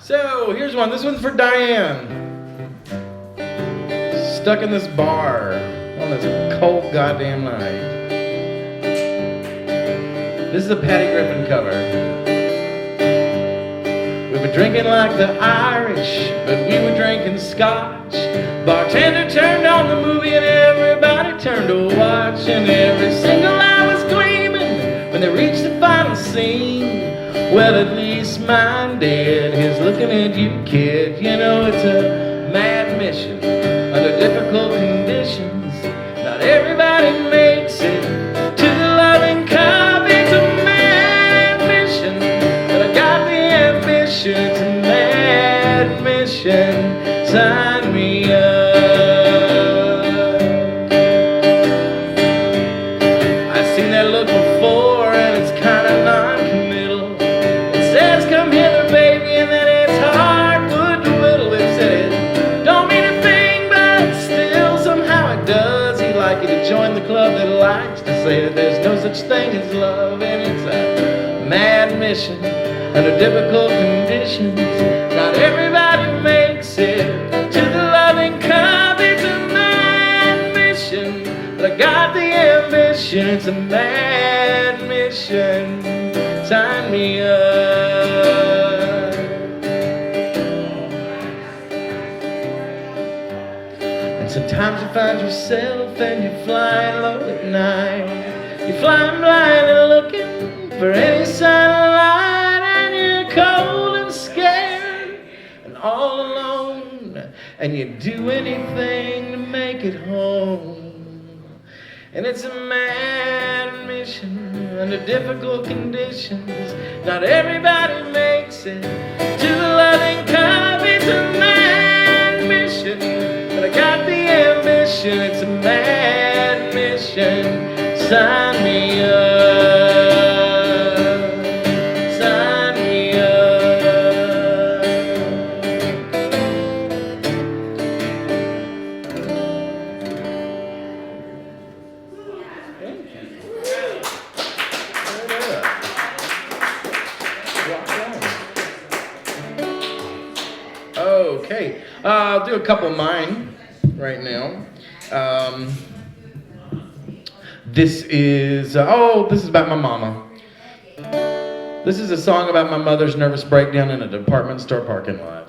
So here's one. This one's for Diane. Stuck in this bar on this cold goddamn night. This is a Patty Griffin cover. We were drinking like the Irish, but we were drinking scotch. Bartender turned on the movie and everybody turned to watch. And every single eye was gleaming when they reached the final scene. Well, at least mine did. He's looking at you, kid. You know it's a mad mission under difficult conditions. Not everybody makes it to the loving cup. It's a mad mission, but I got the ambition. It's a mad mission. Sign me up. I've seen that look before, and it's kind of non-committal. It says, "Come hither, baby," and then it's hardwood to whittle. It said it don't mean a thing, but still somehow it does. He'd like you to join the club that likes to say that there's no such thing as love, and it's a mad mission under difficult conditions. Not everybody makes it to the loving cup. It's a mad mission, but I got the ambition. It's a mad mission. Sign me up. And sometimes you find yourself and you're flying low at night. You're flying blind and looking for any sign of light, and you're cold and scared and all alone, and you do anything to make it home. And it's a mad mission under difficult conditions. Not everybody makes it to the loving cup. It's a mad mission, but I got the ambition. It's a mad mission. Sign me up. Sign me up. Thank you. Okay, I'll do a couple of mine right now. This is about my mama. This is a song about my mother's nervous breakdown in a department store parking lot.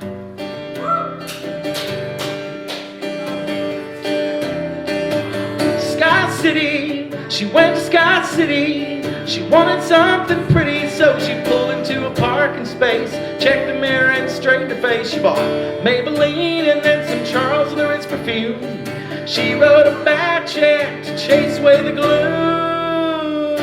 Sky City, she went to Sky City. She wanted something pretty, so she pulled into a parking space, checked the mirror and straightened her face. She bought Maybelline and then some Charles the Ritz perfume. She wrote a bad check to chase away the gloom.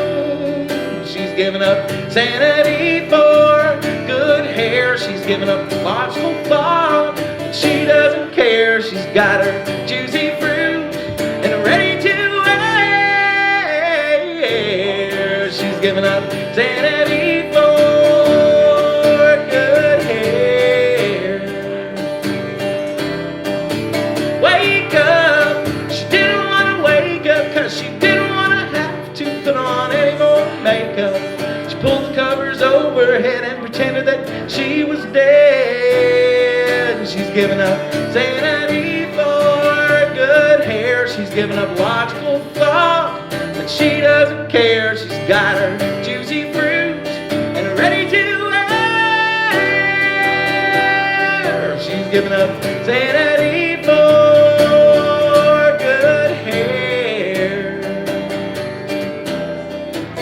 She's given up sanity for good hair. She's given up logical thought, but she doesn't care. She's got her juicy fruit and ready to wear. She's given up sanity for good hair. Wake up. She didn't want to wake up, cause she didn't want to have to put on any more makeup. She pulled the covers over her head and pretended that she was dead. She's given up sanity for good hair. She's given up logical thought, but she doesn't care. She's got her juicy fruit and ready to wear. She's given up sanity for good hair.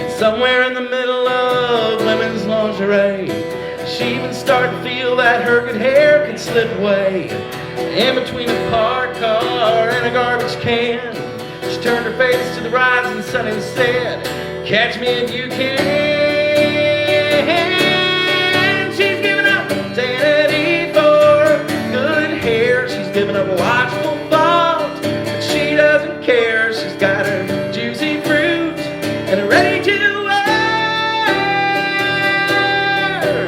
Somewhere in the middle of women's lingerie, she even started to feel that her good hair could slip away. In between a parked car and a garbage can, she turned her face to the rising sun and said, "Catch me if you can." She's given up sanity for good hair. She's given up watchful thought, but she doesn't care. She's got her juicy fruit and ready to wear.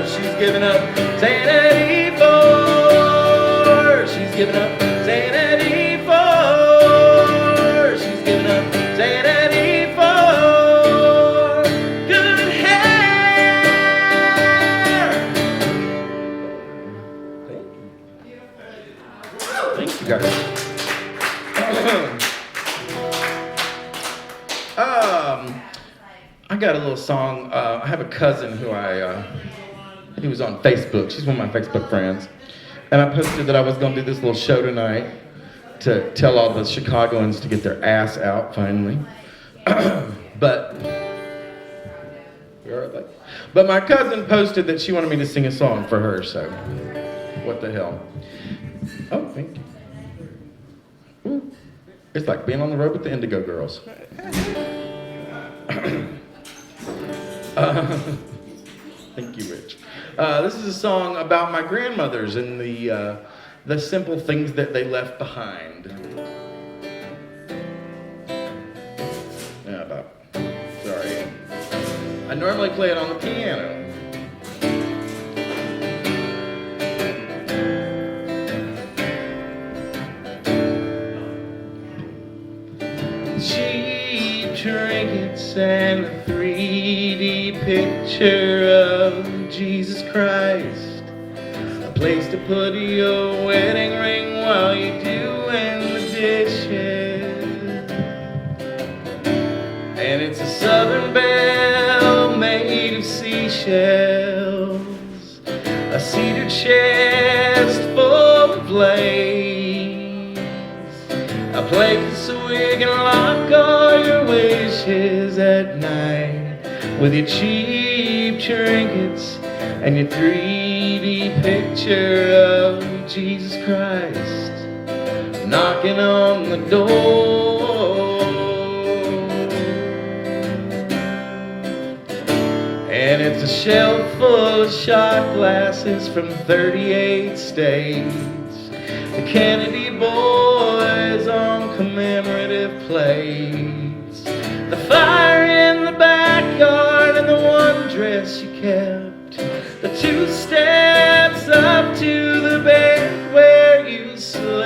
She's given up sanity for. She's given up sanity for. She's given up sanity for good hair. Thank you guys. I got a little song. I have a cousin who he was on Facebook. She's one of my Facebook friends. And I posted that I was going to do this little show tonight to tell all the Chicagoans to get their ass out finally. But my cousin posted that she wanted me to sing a song for her, so what the hell. Oh, thank you. Ooh. It's like being on the road with the Indigo Girls. Thank you, Rich. This is a song about my grandmothers and the simple things that they left behind. Sorry. I normally play it on the piano. Cheap trinkets and a 3D picture of Jesus Christ. A place to put your wedding ring while you're doing the dishes. And it's a southern belle made of seashells. A cedar chest full of lace. A place so we can lock all your wishes at night. With your cheap trinkets and your 3D picture of Jesus Christ knocking on the door. And it's a shelf full of shot glasses from 38 states. The Kennedy boys on commemorative plates. The fire in the backyard and the one dress you kept. The 2 steps up to the bed where you slept.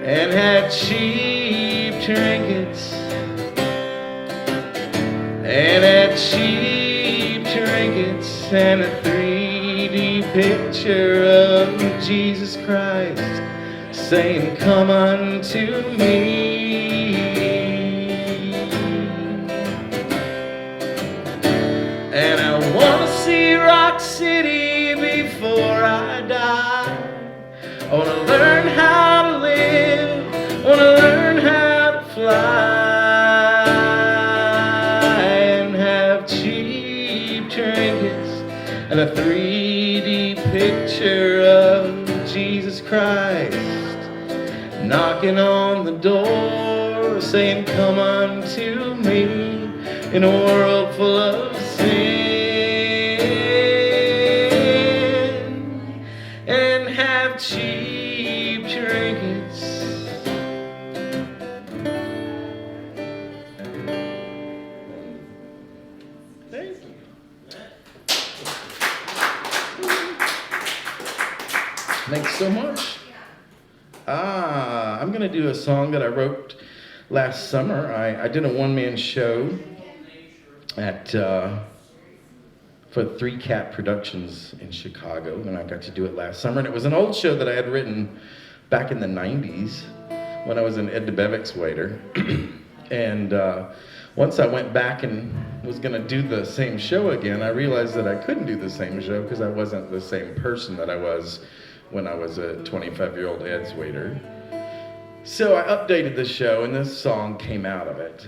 And had cheap trinkets. And had cheap trinkets and a 3D picture of Jesus Christ saying, "Come unto me." And I want to see Rock City before I die. I want to learn how to live. I want to learn how to fly. And have cheap trinkets and a 3D picture of Jesus Christ knocking on the door saying, "Come unto me," in a world full of sin. And have cheap trinkets. Thank you. Thanks so much. I'm going to do a song that I wrote last summer. I did a one-man show for 3 Cat Productions in Chicago, and I got to do it last summer. And it was an old show that I had written back in the 90s when I was an Ed DeBevick's waiter. And once I went back and was going to do the same show again, I realized that I couldn't do the same show because I wasn't the same person that I was when I was a 25-year-old Ed's waiter. So I updated the show, and this song came out of it.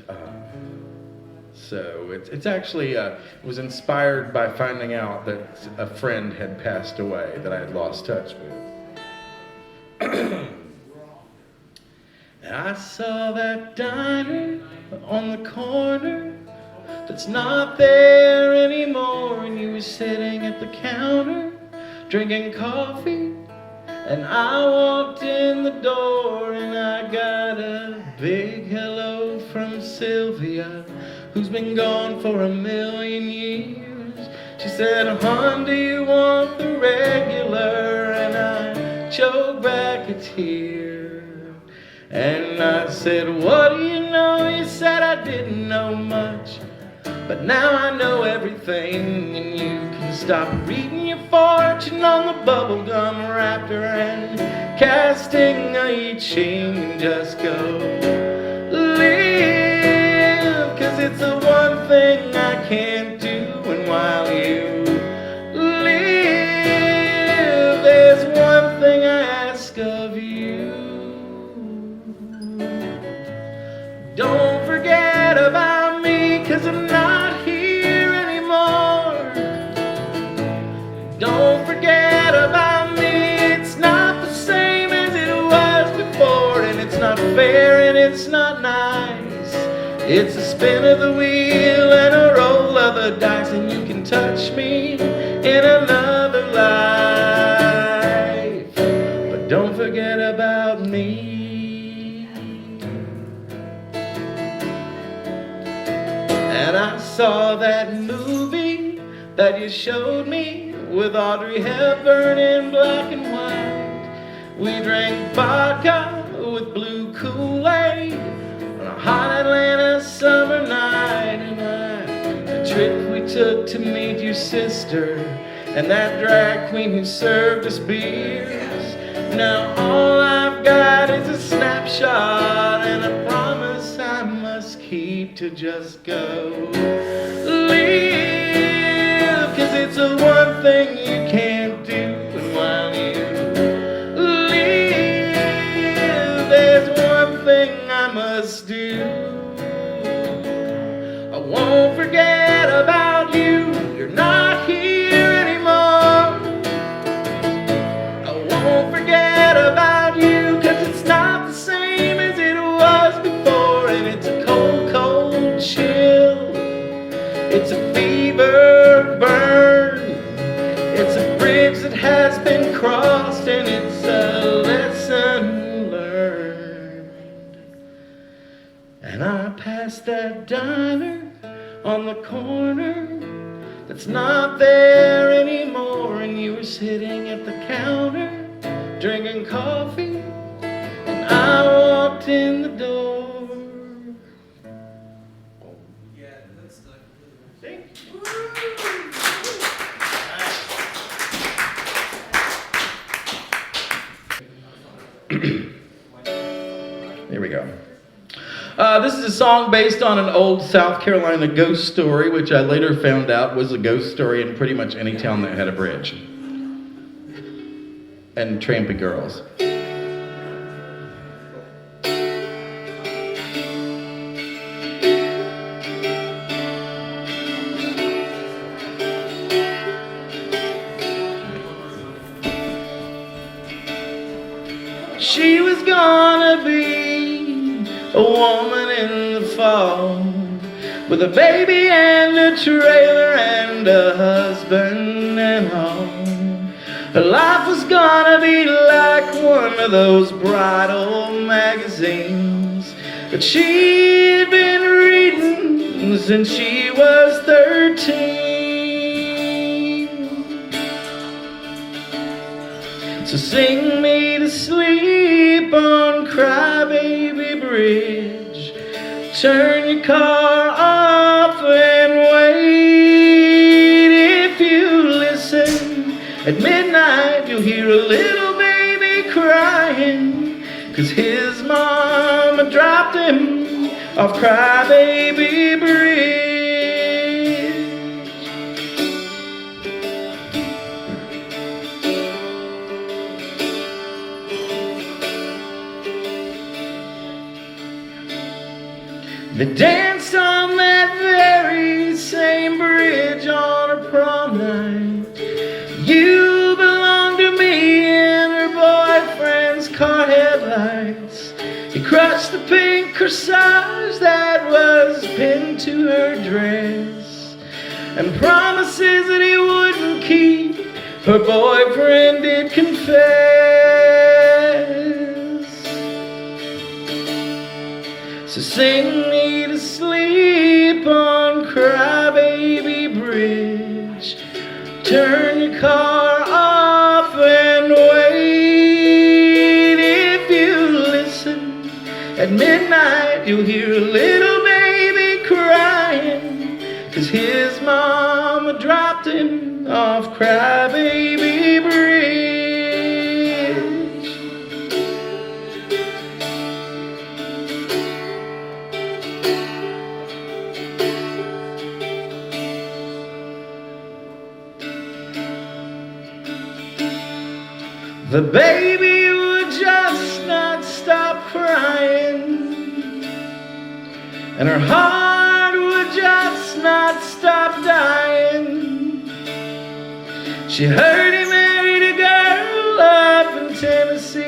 So it's actually, it was inspired by finding out that a friend had passed away that I had lost touch with. I saw that diner on the corner that's not there anymore, and you were sitting at the counter drinking coffee. And I walked in the door and I got a big hello from Sylvia, who's been gone for 1,000,000 years. She said, "Hon, do you want the regular?" And I choked back a tear. And I said, "What do you know?" You said, "I didn't know much, but now I know everything, and you can stop reading your fortune on the bubblegum wrapper and casting a chain and just go live. 'Cause it's the one thing I can't do, and while you live, there's one thing I ask of you. Don't forget about me, 'cause I'm not here anymore. Don't forget about me, it's not the same as it was before. And it's not fair and it's not nice. It's a spin of the wheel and a roll of the dice, and you can touch me in another life, but don't forget about me. And I saw that movie that you showed me with Audrey Hepburn in black and white. We drank vodka with blue Kool-Aid on a hot Atlanta summer night. And the trip we took to meet your sister and that drag queen who served us beers. Now all I've got is a snapshot and a promise I must keep to just go live. 'Cause it's the one thing you can't do, and while you live, there's one thing I must do. I won't forget about you, you're not here anymore. I won't forget about you, 'cause it's not the same as it was before. And it's a cold, cold chill, it's a fever burn, it's a bridge that has been crossed, and it's a lesson learned. And I passed that diner on the corner that's not there anymore, and you were sitting at the counter drinking coffee, and I walked in the door. Yeah, that's like Thank you. Here we go. This is a song based on an old South Carolina ghost story, which I later found out was a ghost story in pretty much any town that had a bridge. And trampy girls. She was gonna be a woman in the fall, with a baby and a trailer and a husband and all. Her life was gonna be like one of those bridal magazines that she'd been reading since she was 13. So sing me to sleep on Crybaby Bridge, turn your car off and wait. If you listen at midnight, you'll hear a little baby crying, 'cause his mama dropped him off Crybaby Bridge. They danced on that very same bridge on a prom night. You belong to me and her boyfriend's car headlights. He crushed the pink corsage that was pinned to her dress, and promises that he wouldn't keep, her boyfriend did confess. So sing me to sleep on Crybaby Bridge, turn your car off and wait. If you listen at midnight, you'll hear a little baby crying, 'cause his mama dropped him off Crybaby Bridge. The baby would just not stop crying, and her heart would just not stop dying. She heard he married a girl up in Tennessee.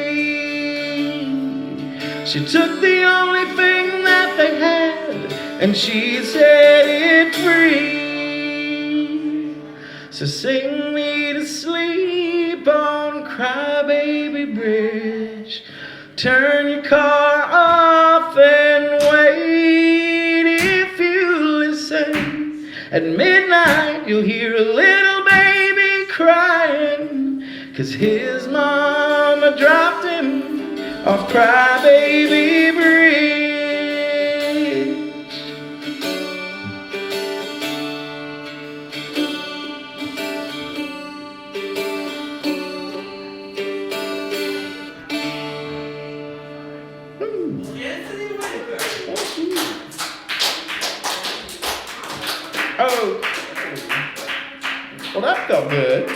She took the only thing that they had, and she set it free. So sing me to sleep on Crybaby Bridge. Turn your car off and wait. If you listen at midnight, you'll hear a little baby crying, 'cause his mama dropped him off Crybaby Bridge. Anthony Whitaker. Oh, well, that felt good.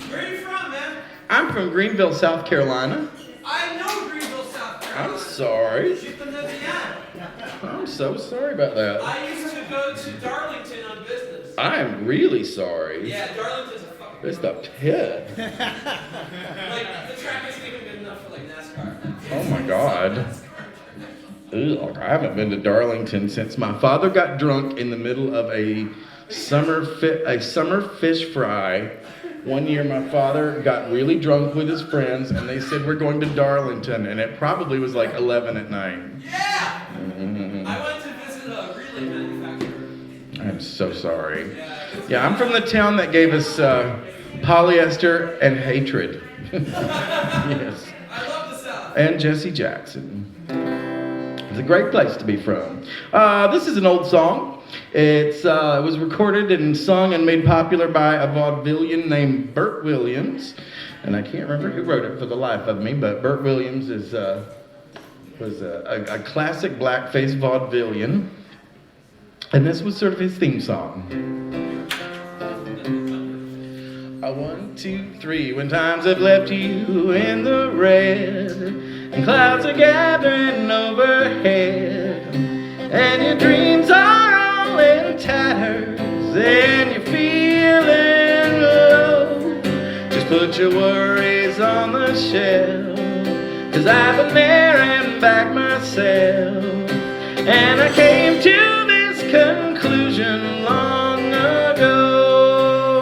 Where are you from, man? I'm from Greenville, South Carolina. I know Greenville, South Carolina. I'm sorry. You're from Louisiana. I'm so sorry about that. I used to go to Darlington on business. I am really sorry. Yeah, Darlington's a fucking. It's the pit. Like, the track isn't even good enough for, like, NASCAR. Oh my God. Ugh, I haven't been to Darlington since my father got drunk in the middle of a summer fish fry. One year my father got really drunk with his friends, and they said, we're going to Darlington, and it probably was like 11 at night. Yeah! Mm-hmm. I went to visit a relay manufacturer. I'm so sorry. Yeah, I'm from the town that gave us polyester and hatred. Yes. I love the South. And Jesse Jackson. It's a great place to be from. This is an old song. It was recorded and sung and made popular by a vaudevillian named Burt Williams. And I can't remember who wrote it for the life of me, but Burt Williams was a classic blackface vaudevillian. And this was sort of his theme song. 1, 2, 3. When times have left you in the red, and clouds are gathering overhead, and your dreams are all in tatters, and you're feeling low, just put your worries on the shelf, 'cause I've been there and back myself, and I came to this conclusion long ago,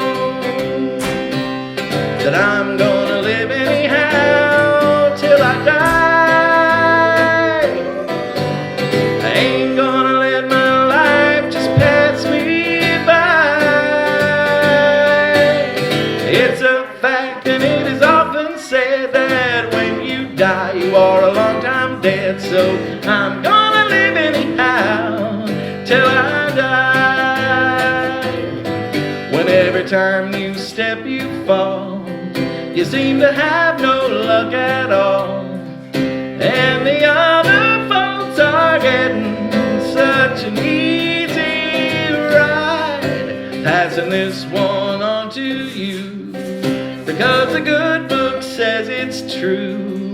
that I'm gonna live anyhow till I die. I ain't gonna let my life just pass me by. It's a fact and it is often said that when you die you are a long time dead. So I'm gonna live anyhow till I die. When every time you step you fall, you seem to have no luck at all, and the other folks are getting such an easy ride. Passing this one on to you, because the good book says it's true.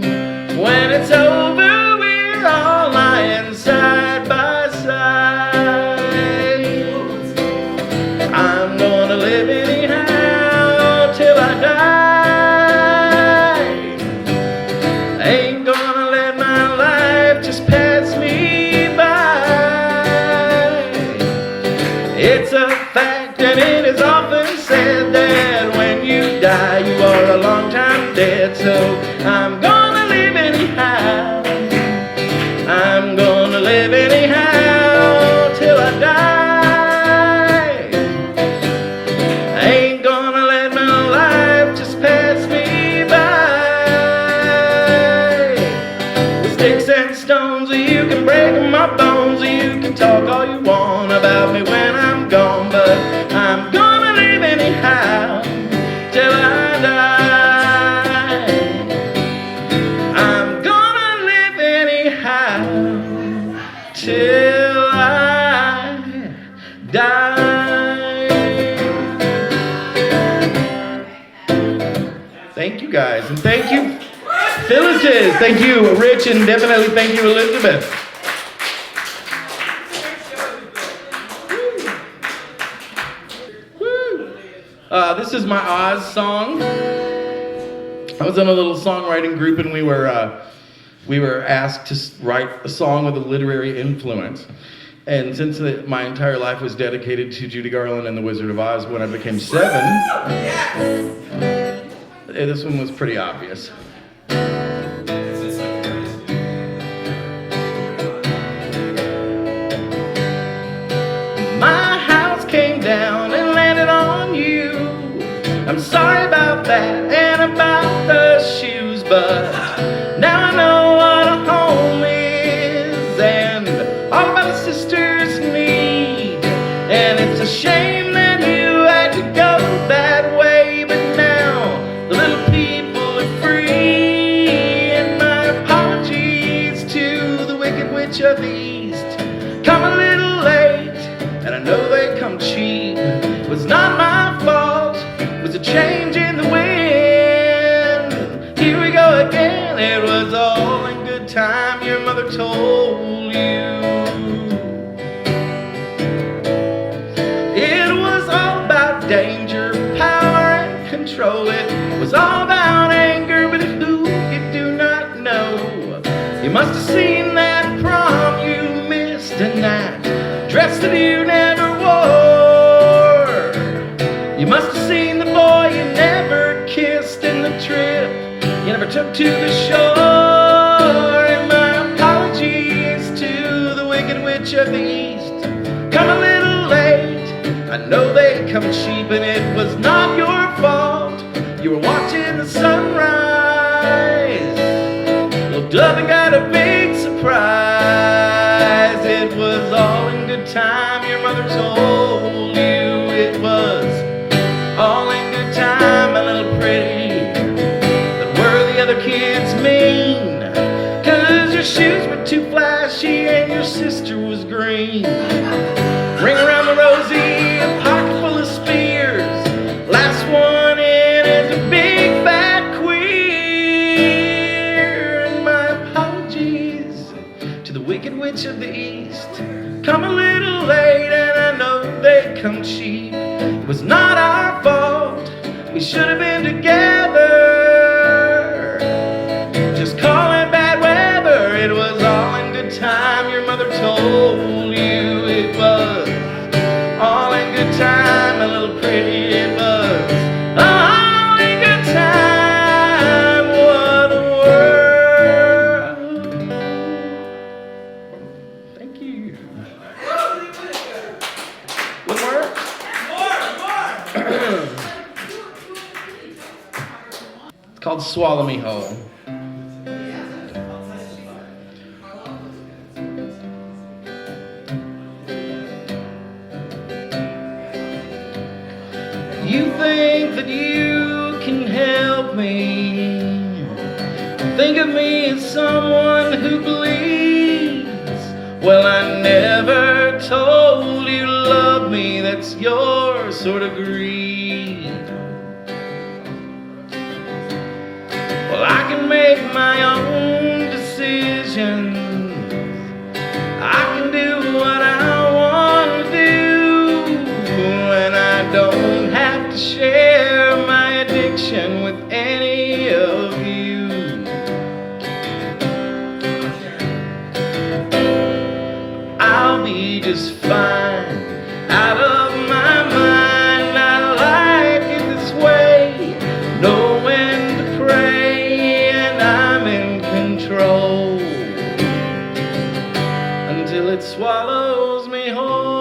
When it's over, we're all lying side by side. I'm gonna live anyhow till I die. It's a fact and it is often said that when you die you are a long time dead. So I'm gonna live anyhow. I'm gonna live anyhow till I die. I ain't gonna let my life just pass me by. With sticks and stones, you can break my bones, you can talk all you want about me when I'm gone, but I'm gonna live anyhow. Thank you guys, and thank you, Phyllis's. Thank you, Rich, and definitely thank you, Elizabeth. This is my Oz song. I was in a little songwriting group, and we were asked to write a song with a literary influence. And since my entire life was dedicated to Judy Garland and the Wizard of Oz, when I became 7, this one was pretty obvious. My house came down and landed on you. I'm sorry about that and about the shoes, but now I know what a home is and all my sisters need. And it's a shame that you had to go that way, but now the little people are free. And my apologies to the Wicked Witch of the East. Come a little late, and I know they come cheap. It was not my fault, it was a change in the wind. Here we go again, it was all in good time, your mother told you. It was all about danger, power, and control. It was all about anger, but who you do not know. You must have seen that prom you missed and that dress that you never wore. You must have seen the boy you never kissed in the trip you never took to the shore. And my apologies to the Wicked Witch of the East. Come a little late, I know they come cheap, and it was not your fault. You were watching the sunrise. Well, Dublin got a big surprise. It was all in good time, your mother told you. It was all in good time, my little pretty. But were the other kids mean? 'Cause your shoes were too flashy and your sister was green. Ring around the rosy, a pocket full of spears. Last one in is a big fat queer. And my apologies to the Wicked Witch of the East. Come a little late, and I know they come cheap. It was not our fault, we should have been together. Just call it bad weather, it was all in good time, your mother told you. It was all in good time, a little pretty. It was all in good time, what a world. Thank you. One more? It's called Swallow Me Whole. You think that you can help me. Think of me as someone who bleeds. Well, I never told you love me, that's your sort of greed. Well, I can make my own decisions. I can do what I want to do, and I don't have to share my addiction with any of you. I'll be just fine out of my mind. I like it this way, know when to pray, and I'm in control until it swallows me whole.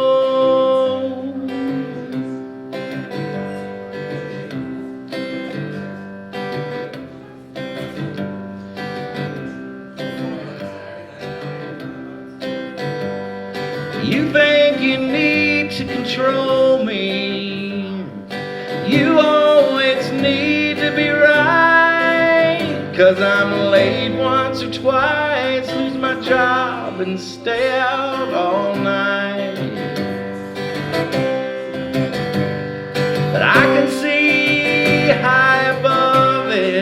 You think you need to control me. You always need to be right. 'Cause I'm late once or twice, lose my job and stay out all night. But I can see high above it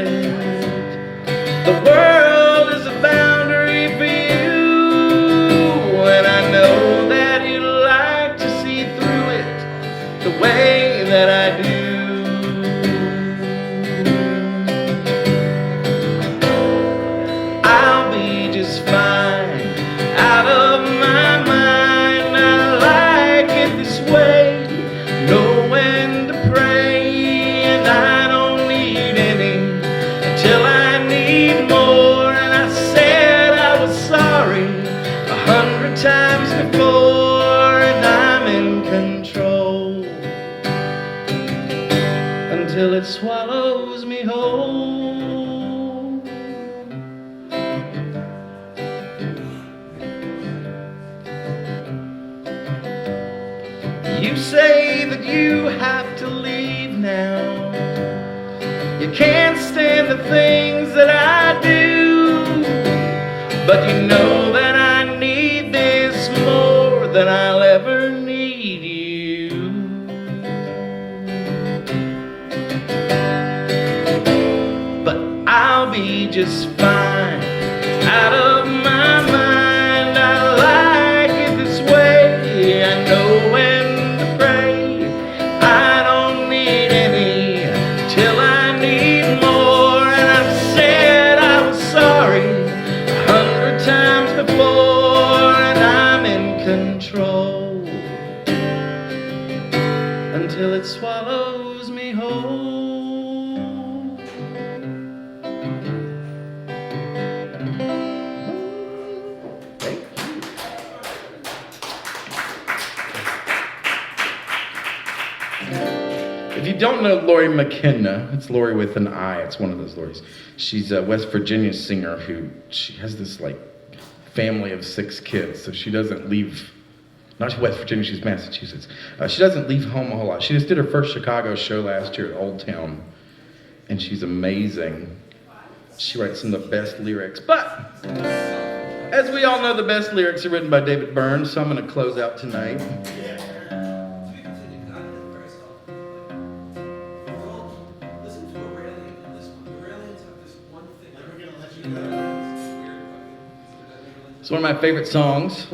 swallows me whole. You say that you have to leave now. You can't stand the things that I do, but you know that I need this more than I'll ever need you. But I'll be just fine out of my mind. I like it this way. I know when to pray. I don't need any till I need more. And I've said I was sorry 100 times before, and I'm in control until it swallows me whole. If you don't know Lori McKenna, it's Lori with an I. It's one of those Loris. She's a West Virginia singer who she has this like family of 6 kids, so she doesn't leave. Not West Virginia, she's Massachusetts. She doesn't leave home a whole lot. She just did her first Chicago show last year at Old Town, and she's amazing. She writes some of the best lyrics. But as we all know, the best lyrics are written by David Byrne, so I'm going to close out tonight. It's one of my favorite songs,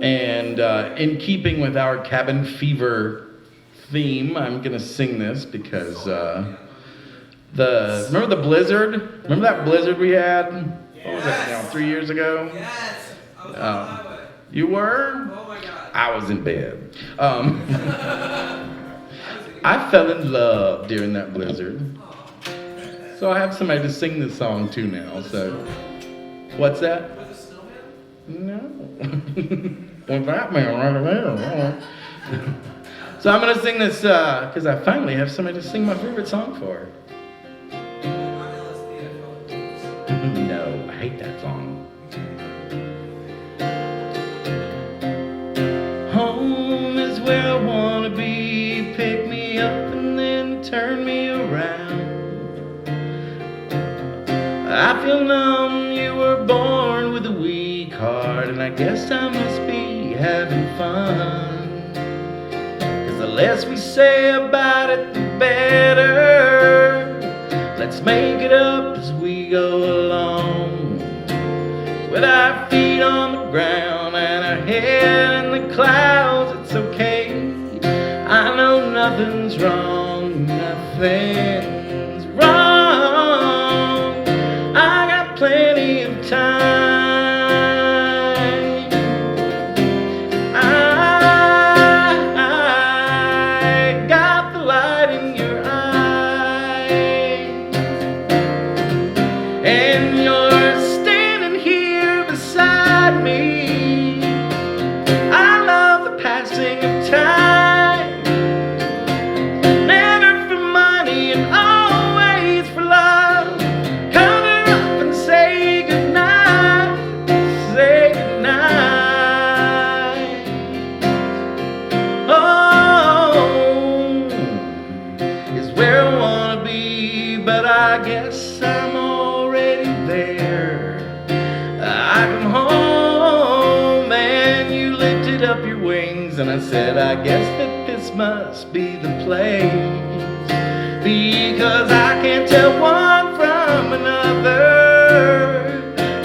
and in keeping with our cabin fever theme, I'm gonna sing this because remember the blizzard? Remember that blizzard we had? What was that, 3 years ago? Yes. I was on the highway. You were? Oh my God. I was in bed. I fell in love during that blizzard, so I have somebody to sing this song to now. So. What's that? With a snowman? No. With that man right there. So I'm going to sing this because I finally have somebody to sing my favorite song for. No, I hate that song. Home is where I want to be. Pick me up and then turn me around. I feel numb, you were born with a weak heart, and I guess I must be having fun. 'Cause the less we say about it, the better. Let's make it up as we go along, with our feet on the ground and our head in the clouds. It's okay, I know nothing's wrong, nothing's wrong. I got plenty of time. I got the light in your eyes, and you're standing here beside me. I love the passing of time, never for money and always for love. I guess I'm already there. I come home and you lifted up your wings, and I said, I guess that this must be the place, because I can't tell one from another.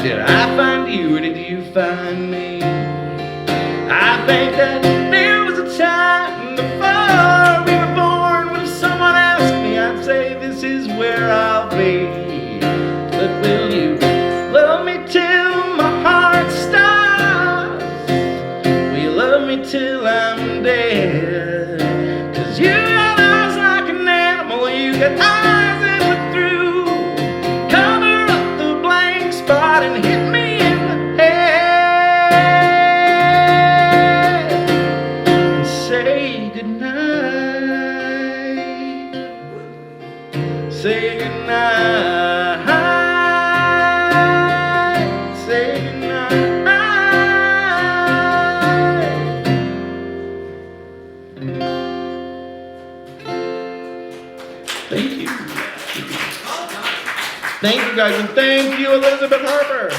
Did I find you or did you find me? I think that there was a time before we were born when if someone asked me, I'd say this is where I'll be. But will you love me till my heart stops? Will you love me till I'm dead? 'Cause you got eyes like an animal, you got eyes that look through. Cover up the blank spot and hit me in the head. Say goodnight. Say goodnight. Thank you. Thank you guys, and thank you, Elizabeth Harper.